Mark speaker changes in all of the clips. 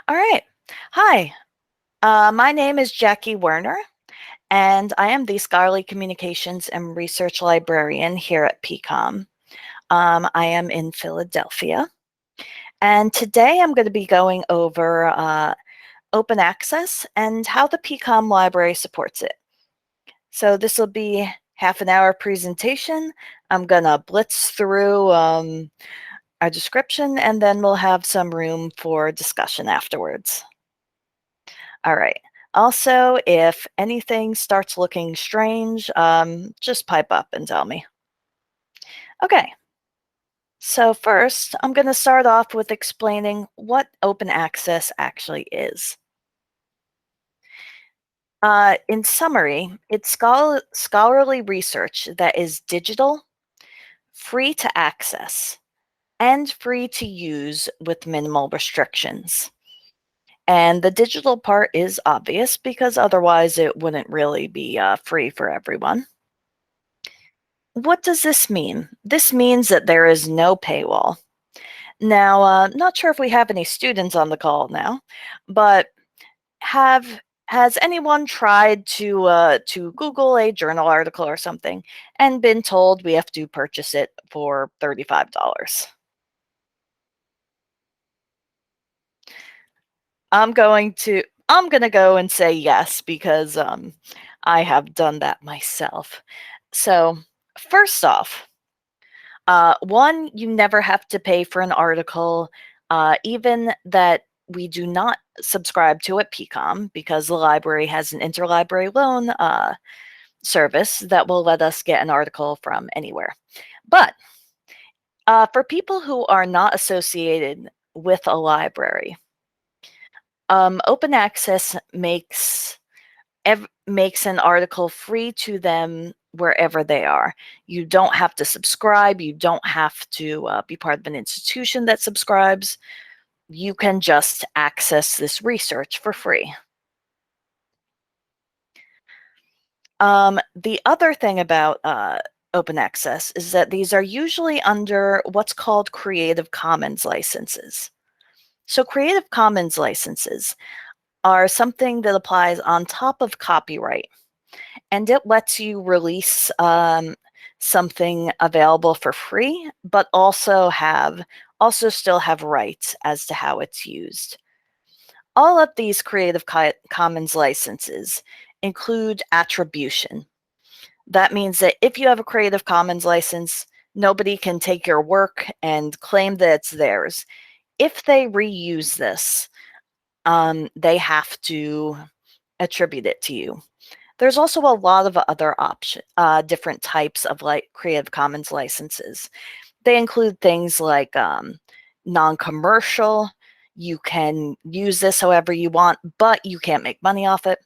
Speaker 1: All right. Hi, my name is Jackie Werner, and I am the Scholarly Communications and Research Librarian here at PCOM. I am in Philadelphia, and today I'm going to be going over open access and how the PCOM library supports it. So this will be half an hour presentation. I'm going to blitz through our description, and then we'll have some room for discussion afterwards. All right. Also, if anything starts looking strange, just pipe up and tell me. Okay. So first, I'm going to start off with explaining what open access actually is. In summary, it's scholarly research that is digital, free to access, and free to use with minimal restrictions. And the digital part is obvious because otherwise it wouldn't really be free for everyone. What does this mean? This means that there is no paywall. Now, not sure if we have any students on the call now, but has anyone tried to Google a journal article or something and been told we have to purchase it for $35? I'm going to go and say yes because I have done that myself. So first off, one, you never have to pay for an article, even that we do not subscribe to at PCOM, because the library has an interlibrary loan service that will let us get an article from anywhere. But for people who are not associated with a library, open access makes an article free to them wherever they are. You don't have to subscribe. You don't have to be part of an institution that subscribes. You can just access this research for free. The other thing about open access is that these are usually under what's called Creative Commons licenses. So Creative Commons licenses are something that applies on top of copyright, and it lets you release something available for free, but also still have rights as to how it's used. All of these Creative Commons licenses include attribution. That means that if you have a Creative Commons license, nobody can take your work and claim that it's theirs. If they reuse this, they have to attribute it to you. There's also a lot of other different types of Creative Commons licenses. They include things like non-commercial. You can use this however you want, but you can't make money off it.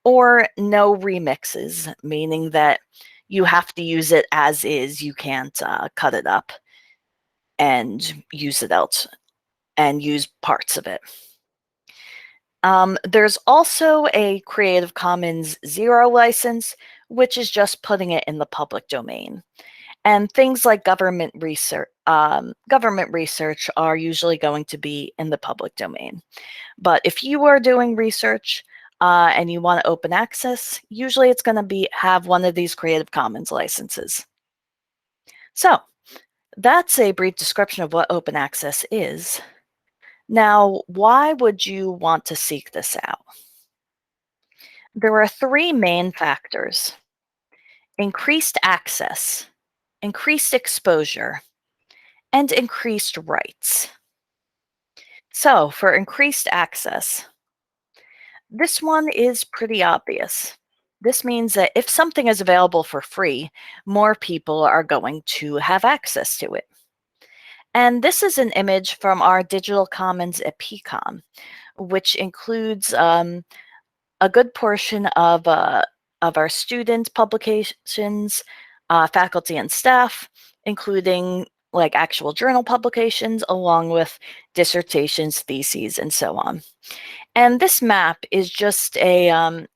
Speaker 1: Or no remixes, meaning that you have to use it as is. You can't cut it up and use it else and use parts of it. There's also a Creative Commons Zero license, which is just putting it in the public domain. And things like government research are usually going to be in the public domain. But if you are doing research and you want to open access, usually it's going to have one of these Creative Commons licenses. So that's a brief description of what open access is. Now, why would you want to seek this out? There are three main factors: increased access, increased exposure, and increased rights. So for increased access, this one is pretty obvious. This means that if something is available for free, more people are going to have access to it. And this is an image from our digital commons at PCOM, which includes a good portion of our student publications, faculty and staff, including like actual journal publications, along with dissertations, theses, and so on. And this map is just a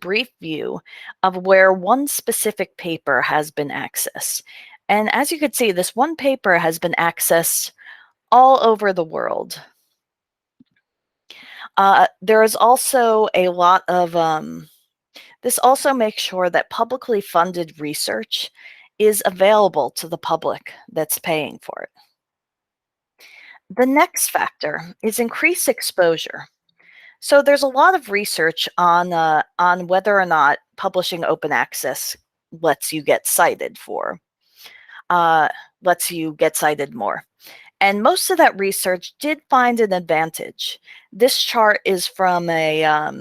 Speaker 1: brief view of where one specific paper has been accessed. And as you can see, this one paper has been accessed all over the world. There is also a lot of, this also makes sure that publicly funded research is available to the public that's paying for it. The next factor is increased exposure. So there's a lot of research on whether or not publishing open access lets you get cited for, uh, lets you get cited more. And most of that research did find an advantage. This chart is from a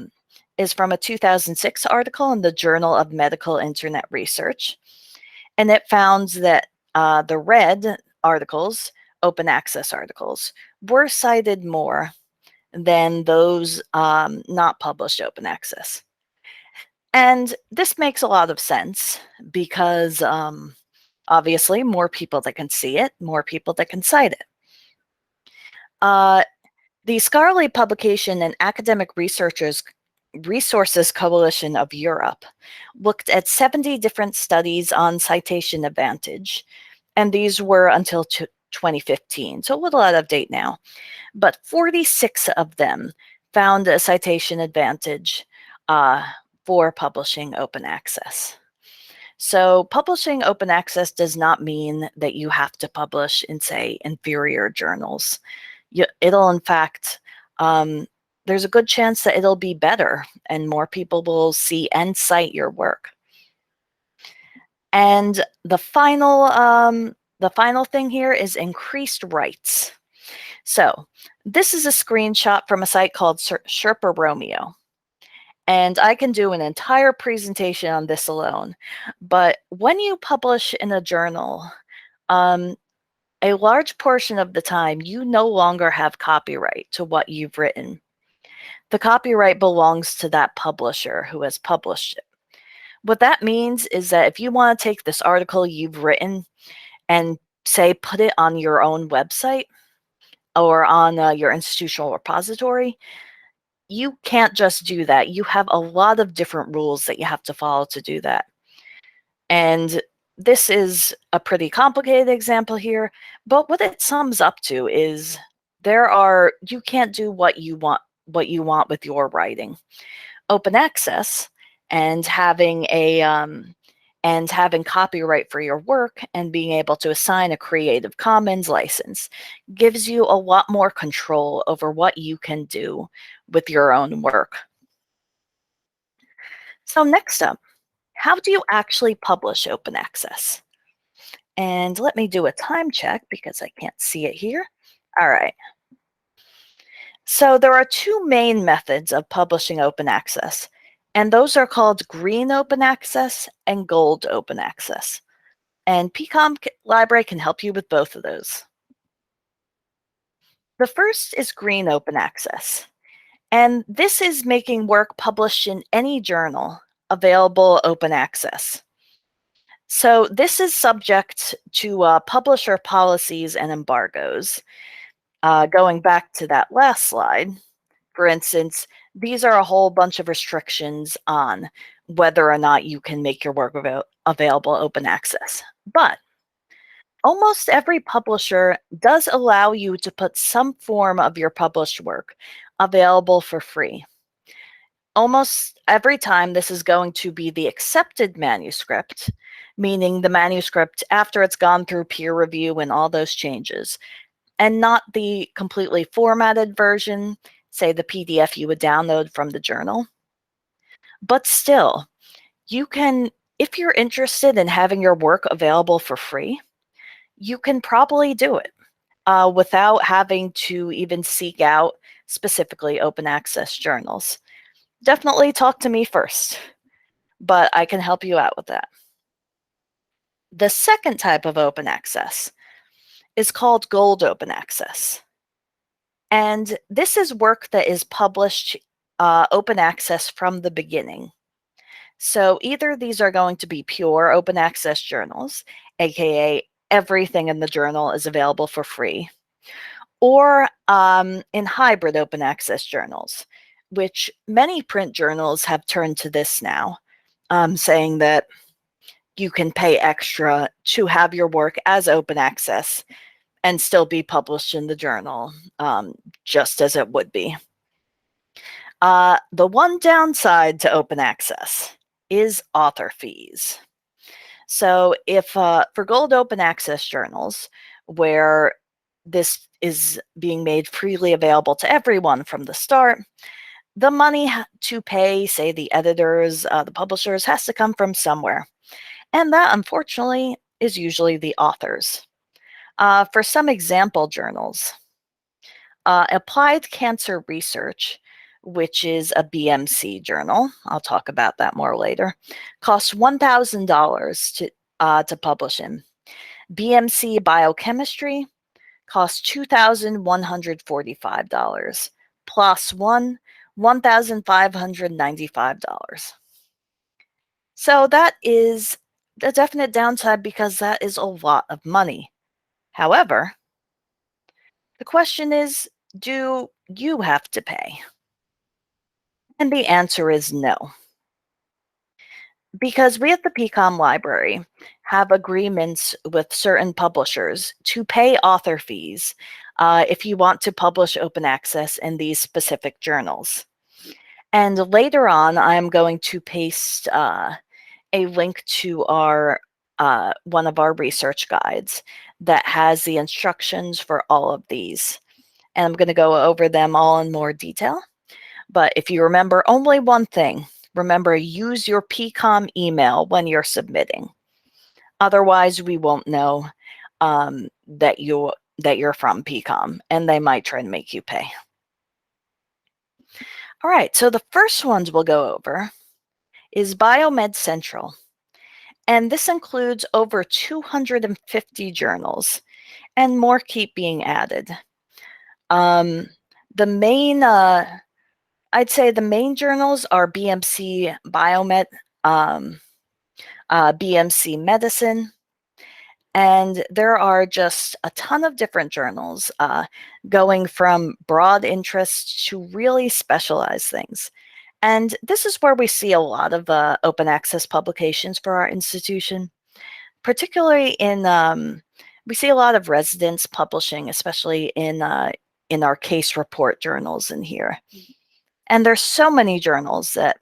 Speaker 1: 2006 article in the Journal of Medical Internet Research, and it found that the red articles, open access articles, were cited more than those not published open access. And this makes a lot of sense because obviously more people that can see it, more people that can cite it. Uh, the Scholarly Publication and Academic Resources Coalition of Europe looked at 70 different studies on citation advantage, and these were until 2015, so a little out of date now. But 46 of them found a citation advantage for publishing open access. So publishing open access does not mean that you have to publish in, say, inferior journals. It'll, in fact, there's a good chance that it'll be better and more people will see and cite your work. And the final thing here is increased rights. So this is a screenshot from a site called Sherpa Romeo. And I can do an entire presentation on this alone. But when you publish in a journal, a large portion of the time, you no longer have copyright to what you've written. The copyright belongs to that publisher who has published it. What that means is that if you want to take this article you've written and, say, put it on your own website or on your institutional repository, you can't just do that. You have a lot of different rules that you have to follow to do that. And this is a pretty complicated example here, but what it sums up to is you can't do what you want with your writing. Open access and having copyright for your work and being able to assign a Creative Commons license gives you a lot more control over what you can do with your own work. So next up, how do you actually publish open access? And let me do a time check because I can't see it here. All right. So there are two main methods of publishing open access, and those are called green open access and gold open access. And PCOM Library can help you with both of those. The first is green open access, and this is making work published in any journal available open access. So this is subject to publisher policies and embargoes. Going back to that last slide, for instance, these are a whole bunch of restrictions on whether or not you can make your work available open access. But almost every publisher does allow you to put some form of your published work available for free. Almost every time this is going to be the accepted manuscript, meaning the manuscript after it's gone through peer review and all those changes, and not the completely formatted version, say the PDF you would download from the journal. But still, you can, if you're interested in having your work available for free, you can probably do it without having to even seek out specifically open access journals. Definitely talk to me first, but I can help you out with that. The second type of open access is called gold open access. And this is work that is published open access from the beginning. So either these are going to be pure open access journals, aka everything in the journal is available for free, or in hybrid open access journals, which many print journals have turned to this now, saying that you can pay extra to have your work as open access and still be published in the journal, just as it would be. The one downside to open access is author fees. So if for gold open access journals, where this is being made freely available to everyone from the start, the money to pay, say, the editors, the publishers, has to come from somewhere. And that, unfortunately, is usually the authors. For some example journals, Applied Cancer Research, which is a BMC journal, I'll talk about that more later, costs $1,000 to publish in. BMC Biochemistry costs $2,145, plus $1,595. So that is a definite downside because that is a lot of money. However, the question is, do you have to pay? And the answer is no. Because we at the PCOM Library have agreements with certain publishers to pay author fees if you want to publish open access in these specific journals. And later on, I'm going to paste a link to our one of our research guides that has the instructions for all of these. And I'm going to go over them all in more detail. But if you remember only one thing, remember, use your PCOM email when you're submitting. Otherwise, we won't know that you're from PCOM, and they might try to make you pay. All right, so the first ones we'll go over is Biomed Central. And this includes over 250 journals, and more keep being added. The main, I'd say the main journals are BMC Biomed, BMC Medicine, and there are just a ton of different journals going from broad interests to really specialized things. And this is where we see a lot of open access publications for our institution, particularly we see a lot of residence publishing, especially in our case report journals in here. And there's so many journals that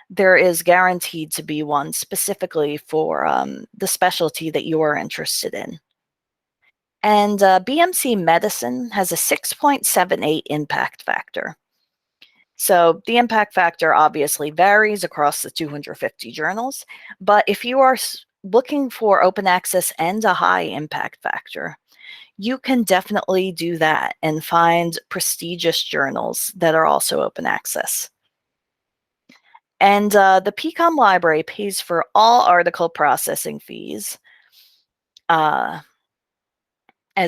Speaker 1: there is guaranteed to be one specifically for the specialty that you are interested in. And BMC Medicine has a 6.78 impact factor. So the impact factor obviously varies across the 250 journals, but if you are looking for open access and a high impact factor, you can definitely do that and find prestigious journals that are also open access. And the PCOM Library pays for all article processing fees, as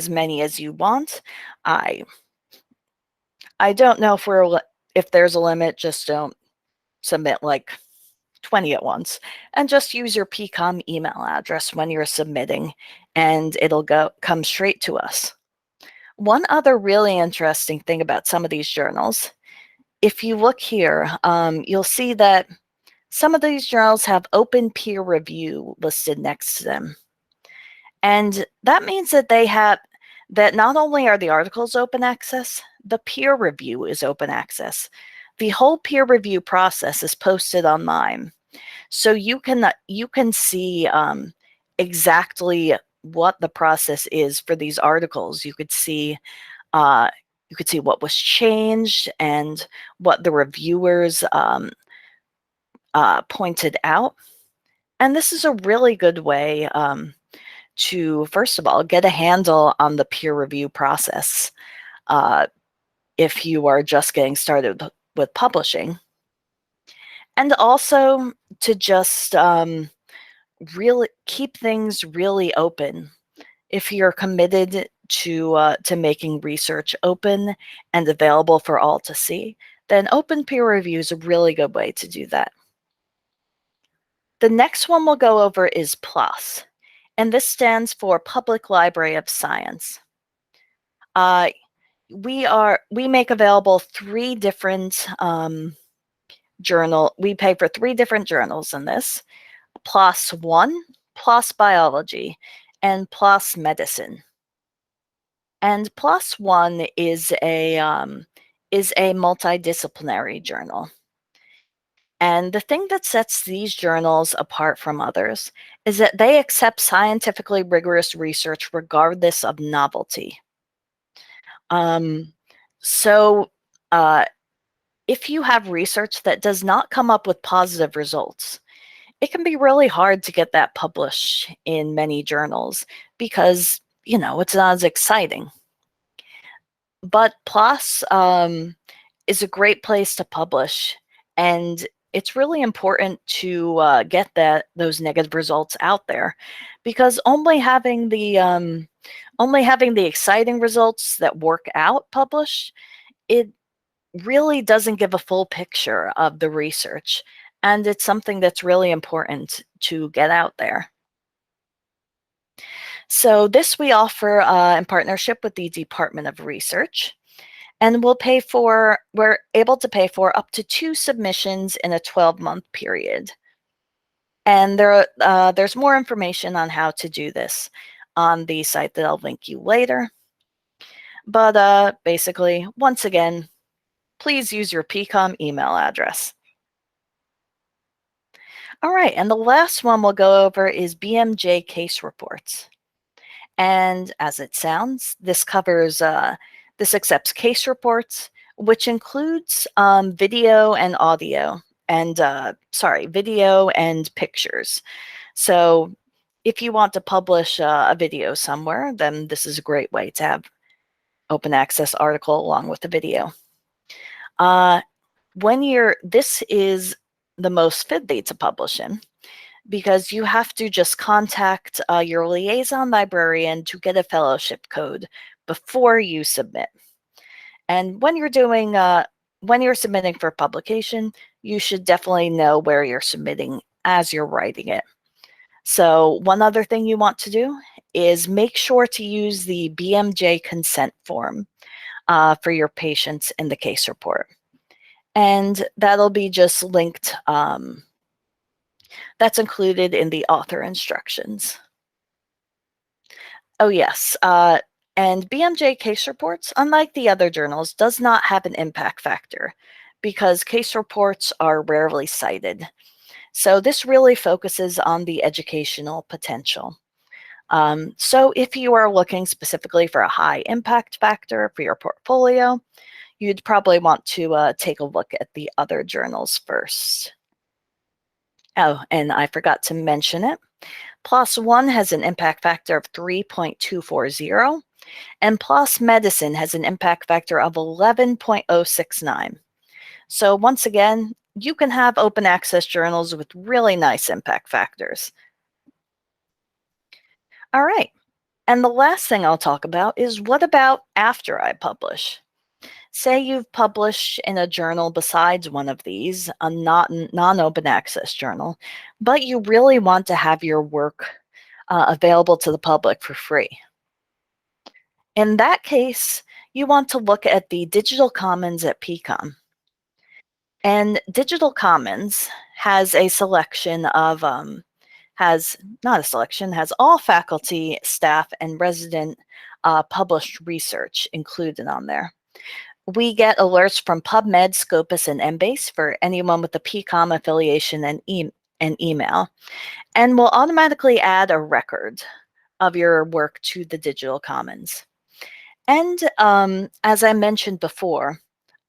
Speaker 1: many as you want. I don't know if there's a limit. Just don't submit like 20 at once, and just use your PCOM email address when you're submitting, and it'll come straight to us. One other really interesting thing about some of these journals, if you look here, you'll see that some of these journals have open peer review listed next to them. And that means that that not only are the articles open access, the peer review is open access. The whole peer review process is posted online. So you can see exactly what the process is for these articles. You could see what was changed and what the reviewers pointed out. And this is a really good way to, first of all, get a handle on the peer review process if you are just getting started with publishing. And also to just really keep things really open. If you're committed to making research open and available for all to see, then open peer review is a really good way to do that. The next one we'll go over is PLOS, and this stands for Public Library of Science. We make available 3 different we pay for 3 different journals in this: PLOS 1, PLOS Biology, and PLOS Medicine. And PLOS 1 is is a multidisciplinary journal. And the thing that sets these journals apart from others is that they accept scientifically rigorous research regardless of novelty. Um, so, uh, if you have research that does not come up with positive results, it can be really hard to get that published in many journals because, it's not as exciting. But PLOS is a great place to publish, and it's really important to get those negative results out there, because only having the exciting results that work out published, it really doesn't give a full picture of the research, and it's something that's really important to get out there. So this we offer in partnership with the Department of Research, and we're able to pay for up to 2 submissions in a 12-month period. And there's more information on how to do this on the site that I'll link you later. But basically, once again, please use your PCOM email address. All right, and the last one we'll go over is BMJ case reports. And as it sounds, this accepts case reports, which includes video and audio, and video and pictures. So if you want to publish a video somewhere, then this is a great way to have open access article along with the video. This is the most fiddly to publish in, because you have to just contact your liaison librarian to get a fellowship code before you submit. And when you're submitting for publication, you should definitely know where you're submitting as you're writing it. So one other thing you want to do is make sure to use the BMJ consent form for your patients in the case report. And that'll be just linked, that's included in the author instructions. Oh yes, and BMJ case reports, unlike the other journals, does not have an impact factor because case reports are rarely cited. So this really focuses on the educational potential. So if you are looking specifically for a high impact factor for your portfolio, you'd probably want to take a look at the other journals first. Oh, and I forgot to mention it. PLOS One has an impact factor of 3.240, and PLOS Medicine has an impact factor of 11.069. So once again, you can have open access journals with really nice impact factors. All right, and the last thing I'll talk about is, what about after I publish? Say you've published in a journal besides one of these, a non-open access journal, but you really want to have your work available to the public for free. In that case, you want to look at the Digital Commons at PCOM. And Digital Commons has a selection of, has all faculty, staff, and resident published research included on there. We get alerts from PubMed, Scopus, and Embase for anyone with a PCOM affiliation and email, and we'll automatically add a record of your work to the Digital Commons. And as I mentioned before,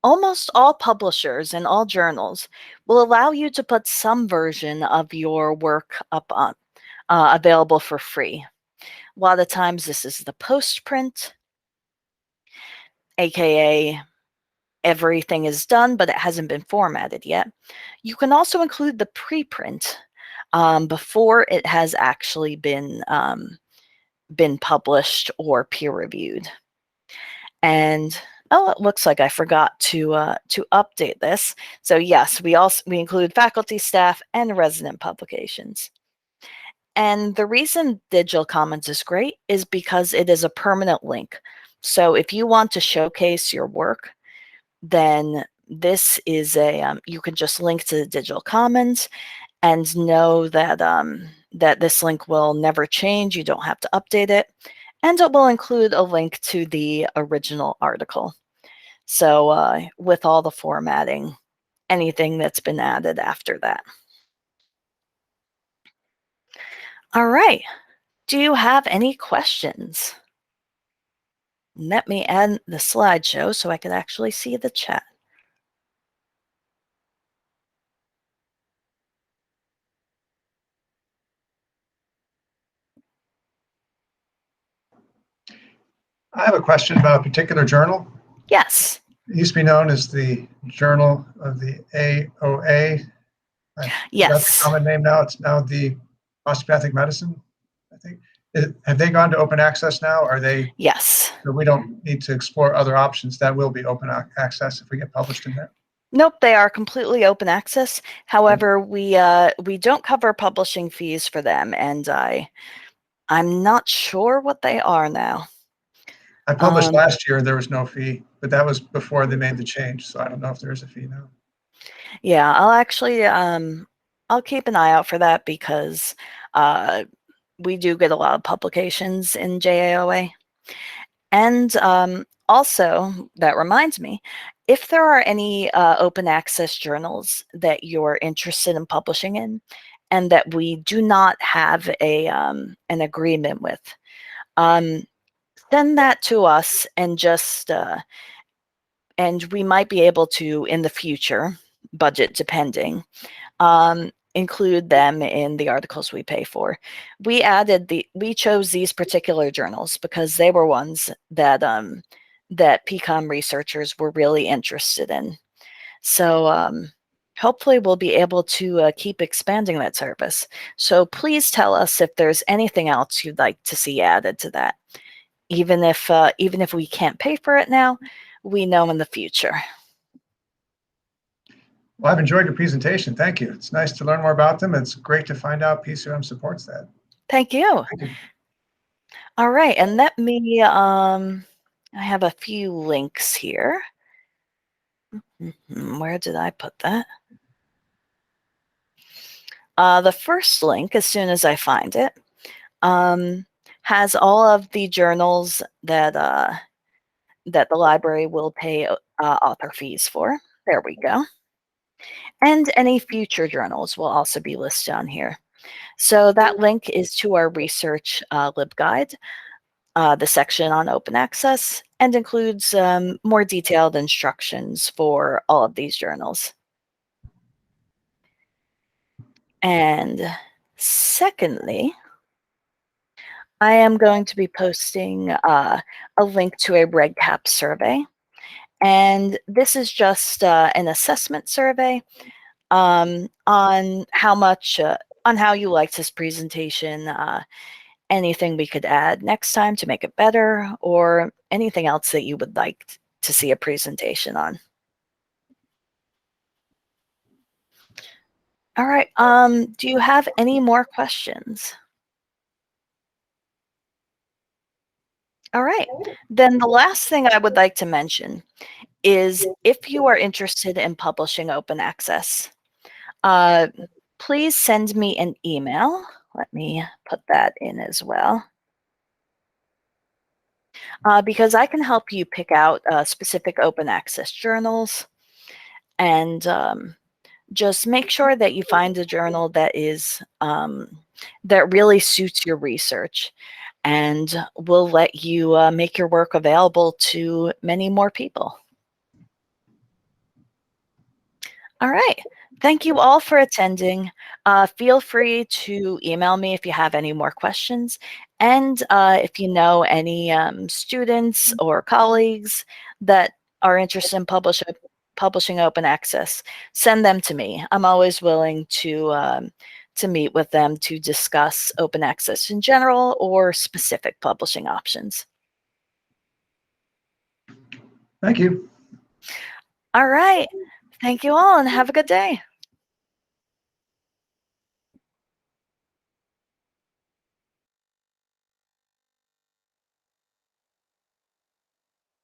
Speaker 1: almost all publishers and all journals will allow you to put some version of your work up on available for free. A lot of times this is the post-print, aka everything is done, but it hasn't been formatted yet. You can also include the preprint before it has actually been published or peer-reviewed. And oh, it looks like I forgot to update this. So yes, we include faculty, staff, and resident publications. And the reason Digital Commons is great is because it is a permanent link. So if you want to showcase your work, then this is you can just link to the Digital Commons and know that that this link will never change. You don't have to update it, and it will include a link to the original article. So with all the formatting, anything that's been added after that. All right. Do you have any questions? Let me add the slideshow so I could actually see the chat.
Speaker 2: I have a question about a particular journal.
Speaker 1: Yes.
Speaker 2: It used to be known as the Journal of the AOA.
Speaker 1: Yes.
Speaker 2: That's the common name now. It's now the Osteopathic Medicine, I think. Have they gone to open access now? Are they?
Speaker 1: Yes.
Speaker 2: So we don't need to explore other options. That will be open access if we get published in there.
Speaker 1: Nope, they are completely open access. However, we don't cover publishing fees for them, and I'm not sure what they are now.
Speaker 2: I published last year. There was no fee, but that was before they made the change. So I don't know if there is a fee now.
Speaker 1: Yeah, I'll actually I'll keep an eye out for that because we do get a lot of publications in JAOA. And also, that reminds me, if there are any open access journals that you're interested in publishing in and that we do not have an agreement with, send that to us and just, and we might be able to, in the future, budget depending, include them in the articles we pay for. We chose these particular journals because they were ones that that PCOM researchers were really interested in. So hopefully we'll be able to keep expanding that service. So please tell us if there's anything else you'd like to see added to that. Even if we can't pay for it now, we know in the future.
Speaker 2: Well, I've enjoyed your presentation. Thank you. It's nice to learn more about them. It's great to find out PCOM supports that.
Speaker 1: Thank you.
Speaker 2: Thank you.
Speaker 1: All right, and let me, I have a few links here. Where did I put that? The first link, as soon as I find it, has all of the journals that that the library will pay author fees for. There we go. And any future journals will also be listed on here. So that link is to our research LibGuide, the section on open access, and includes more detailed instructions for all of these journals. And secondly, I am going to be posting a link to a RegCap survey. And this is just an assessment survey on how much, on how you liked this presentation, anything we could add next time to make it better, or anything else that you would like to see a presentation on. All right, do you have any more questions? All right, then the last thing I would like to mention is if you are interested in publishing open access, please send me an email. Let me put that in as well. Because I can help you pick out specific open access journals, and just make sure that you find a journal that is that really suits your research, and will let you make your work available to many more people. All right. Thank you all for attending. Feel free to email me if you have any more questions. And if you know any students or colleagues that are interested in publishing open access, send them to me. I'm always willing to meet with them to discuss open access in general or specific publishing options.
Speaker 2: Thank you.
Speaker 1: All right. Thank you all and have a good day.